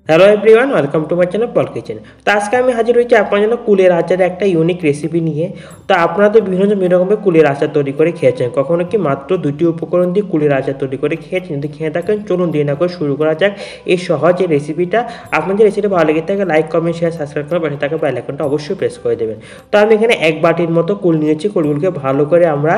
Hello everyone, welcome to my channel Paul kitchen. তো আজকে আমি হাজির হয়েছি আপনার জন্য কুলের আচারের একটা ইউনিক রেসিপি নিয়ে। তো আপনারা তো বিভিন্ন রকমের কুলের আচার তৈরি করে খেয়েছেন, কখনো কি মাত্র দুটি উপকরণ দিয়ে কুলের আচার তৈরি করে খেয়েছেন? যদি খেয়ে থাকেন চলুন দিয়ে না করে শুরু করা যাক এই সহজ এই রেসিপিটা। আপনাদের রেসিপিটা ভালো লেগে থাকে লাইক কমেন্ট শেয়ার সাবস্ক্রাইব করে পাশে থাকা বেল আইকনটা অবশ্যই প্রেস করে দেবেন। তো আমি এখানে এক বাটির মতো কুল নিয়েছি। কুলগুলিকে ভালো করে আমরা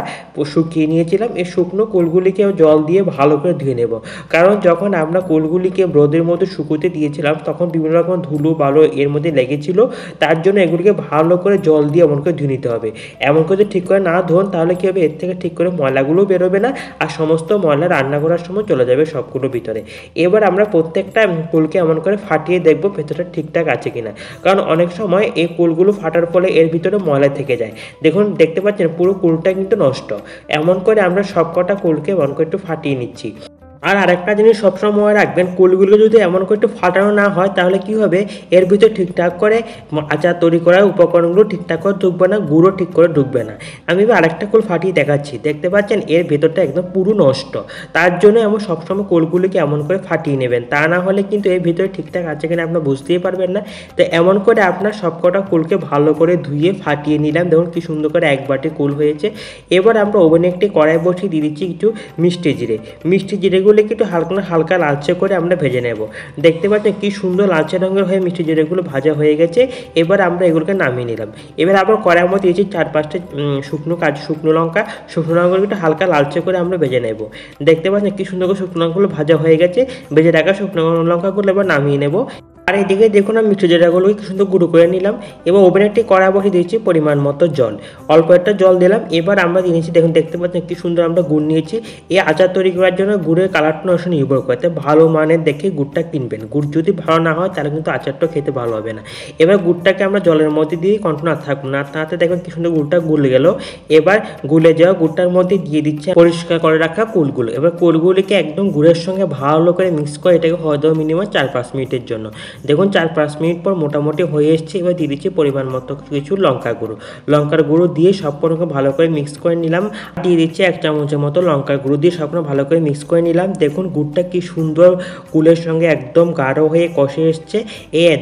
শুকিয়ে নিয়েছিলাম। এই শুকনো কুলগুলিকে জল দিয়ে ভালো করে ধুয়ে নেব, কারণ যখন আমরা কুলগুলিকে রোদের মধ্যে শুকোতে দিয়েছিলাম তখন বিভিন্ন রকম ধুলো বালো এর মধ্যে লেগেছিল। তার জন্য এগুলিকে ভালো করে জল দিয়ে এমন করে ধুয়ে নিতে হবে। এমন করে ঠিক করে না ধোন তাহলে কী হবে, এর থেকে ঠিক করে ময়লাগুলো বেরোবে না, আর সমস্ত ময়লা রান্না করার সময় চলে যাবে সবগুলো ভিতরে। এবার আমরা প্রত্যেকটা কুলকে এমন করে ফাটিয়ে দেখবো ভেতরটা ঠিকঠাক আছে কিনা, কারণ অনেক সময় এই কুলগুলো ফাটার ফলে এর ভিতরে ময়লা থেকে যায়। দেখুন, দেখতে পাচ্ছেন পুরো কুলটা কিন্তু নষ্ট। এমন করে আমরা সব কটা কুলকে এমন করে একটু ফাটিয়ে নিচ্ছি। আর আরেকটা জিনিস সবসময় মনে রাখবেন, কুলগুলো যদি এমন করে একটু ফাটানো না হয় তাহলে কি হবে, এর ভিতরে ঠিকঠাক করে আচার তৈরি করার উপকরণগুলো ঠিকঠাক করে ঢুকবে না, গুঁড়ো ঠিক করে ঢুকবে না। আমি এবার আরেকটা কুল ফাটিয়ে দেখাচ্ছি। দেখতে পাচ্ছেন এর ভেতরটা একদম পুরো নষ্ট। তার জন্য এমন সবসময় কুলগুলিকে এমন করে ফাটিয়ে নেবেন, তা না হলে কিন্তু এর ভিতরে ঠিকঠাক আছে কিনা আপনার বুঝতেই পারবেন না। তো এমন করে আপনার সবকটা কুলকে ভালো করে ধুয়ে ফাটিয়ে নিলাম। দেখুন কি সুন্দর করে এক বাটি কুল হয়েছে। এবার আমরা ওভেনে একটি কড়াই বসিয়ে দিয়ে দিচ্ছি কিছু মিষ্টি জিরেগুলো একটু হালকা লালচে করে আমরা ভেজে নেব। দেখতে পাচ্ছেন কি সুন্দর লালচে রঙের হয়ে মিষ্টি জিরেগুলো ভাজা হয়ে গেছে। এবার আমরা এগুলোকে নামিয়ে নিলাম। এবার আবার কড়াইয়ের মধ্যে দিয়েছি 4-5টা শুকনো লঙ্কা একটু হালকা লালচে করে আমরা ভেজে নেব। দেখতে পাচ্ছেন কি সুন্দর করে শুকনো লঙ্কাগুলো ভাজা হয়ে গেছে। ভেজে রাখা শুকনো লঙ্কাগুলো এবার নামিয়ে নেব। আর এইদিকে দেখুন আমি মিষ্টি জিরাগুলোকে কি সুন্দর গুঁড়ো করে নিলাম। এবং ওভেনে একটি কড়াই বসিয়ে দিয়েছি পরিমাণ মতো জল, অল্প একটা জল দিলাম। এবার আমরা নিয়েছি, দেখুন দেখতে পাচ্ছেন কি সুন্দর আমরা গুড় নিয়েছি। এই আচার তৈরি করার জন্য গুড়ের কালারটা অবশ্যই নির্ভর করে, তাই ভালো মানের দেখে গুড়টা কিনবেন। গুড় যদি ভালো না হয় তাহলে কিন্তু আচারটা খেতে ভালো হবে না। এবার গুড়টাকে আমরা জলের মধ্যে দিয়ে কন্টিনিউ নাড়তে দেখবেন কি সুন্দর গুড়টা গুলে গেল। এবার গুলে যাওয়া গুড়টার মধ্যে দিয়ে দিচ্ছে পরিষ্কার করে রাখা কুলগুলো। এবার কুলগুলিকে একদম গুড়ের সঙ্গে ভালো করে মিক্স করে এটাকে হয়ে দেবো মিনিমাম 4-5 মিনিটের জন্য। দেখুন 4-5 মিনিট পর মোটামুটি হয়ে এসছে। এবার দিয়ে দিচ্ছি পরিমাণ মতো কিছু লঙ্কার গুঁড়ো দিয়ে সবগুলোকে ভালো করে মিক্স করে নিলাম। দিয়ে দিচ্ছি 1 চামচের মতো লঙ্কার গুঁড়ো দিয়ে সবগুলো ভালো করে মিক্স করে নিলাম। দেখুন গুড়টা কি সুন্দর কুলের সঙ্গে একদম গাঢ় হয়ে কষে এসছে।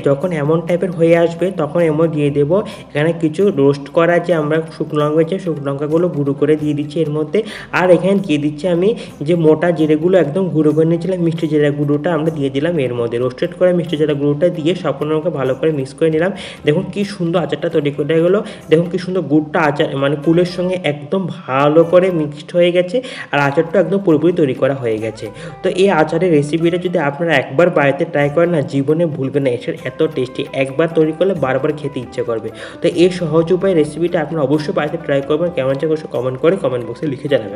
যখন এমন টাইপের হয়ে আসবে তখন এমন দিয়ে দেবো এখানে কিছু রোস্ট করা যে আমরা শুকনো লঙ্কা আছে, শুকনো লঙ্কাগুলো গুঁড়ো করে দিয়ে দিচ্ছি এর মধ্যে। আর এখানে দিয়ে দিচ্ছি আমি যে মোটা জিরেগুলো একদম গুঁড়ো করে নিয়েছিলাম, মিষ্টি জিরা গুঁড়োটা আমরা দিয়ে দিলাম এর মধ্যে। রোস্টেড করে মিষ্টি জিরা গুঁড়োটা দিয়ে সবগুলোকে ভালো করে মিক্স করে নিলাম। দেখুন কি সুন্দর আচারটা তৈরি করে গেলো। দেখুন কি সুন্দর গুড়টা আচার মানে কুলের সঙ্গে একদম ভালো করে মিক্সড হয়ে গেছে, আর আচারটা একদম পুরোপুরি তৈরি করা হয়ে গেছে। তো এই আচারের রেসিপিটা যদি আপনারা একবার বাড়িতে ট্রাই করেন না, জীবনে ভুলবেন না। এত টেস্টি, একবার তৈরি করলে বারবার খেতে ইচ্ছে করবে। তো এই সহজ উপায়ে রেসিপিটা আপনারা অবশ্যই বাড়িতে ট্রাই করবেন। কেমন হচ্ছে অবশ্যই কমেন্ট বক্সে লিখে জানাবেন।